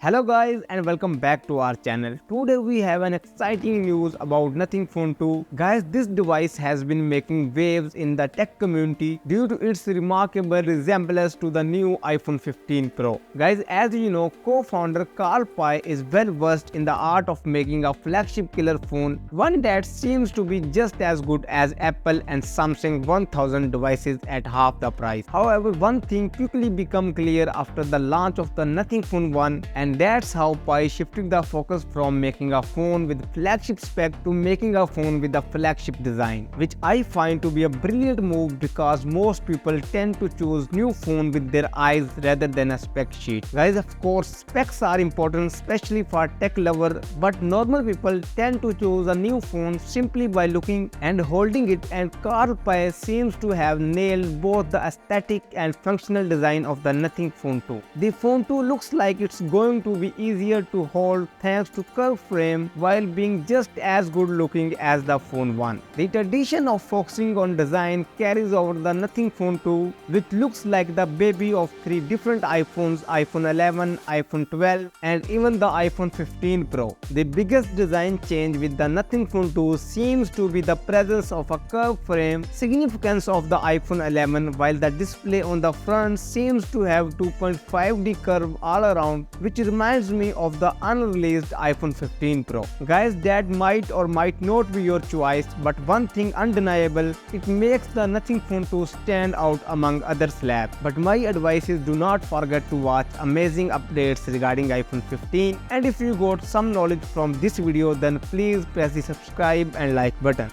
Hello guys and welcome back to our channel. Today we have an exciting news about Nothing Phone 2. Guys, this device has been making waves in the tech community due to its remarkable resemblance to the new iPhone 15 Pro. Guys, as you know, co-founder Carl Pei is well versed in the art of making a flagship killer phone, one that seems to be just as good as Apple and Samsung 1000 devices at half the price. However, one thing quickly became clear after the launch of the Nothing Phone 1, and that's how Pi shifted the focus from making a phone with flagship spec to making a phone with a flagship design, which I find to be a brilliant move because most people tend to choose new phone with their eyes rather than a spec sheet. Guys, of course, specs are important, especially for tech lover, but normal people tend to choose a new phone simply by looking and holding it, and Carl Pei seems to have nailed both the aesthetic and functional design of the Nothing Phone 2. The Phone 2 looks like it's going to be easier to hold thanks to curved frame while being just as good looking as the Phone 1. The tradition of focusing on design carries over the Nothing Phone 2, which looks like the baby of three different iPhones: iPhone 11, iPhone 12 and even the iPhone 15 Pro. The biggest design change with the Nothing Phone 2 seems to be the presence of a curved frame, significance of the iPhone 11, while the display on the front seems to have 2.5D curve all around, which reminds me of the unreleased iPhone 15 Pro. Guys, that might or might not be your choice, but one thing undeniable, it makes the Nothing Phone 2 stand out among other slabs. But my advice is, do not forget to watch amazing updates regarding iPhone 15, and if you got some knowledge from this video, then please press the subscribe and like button.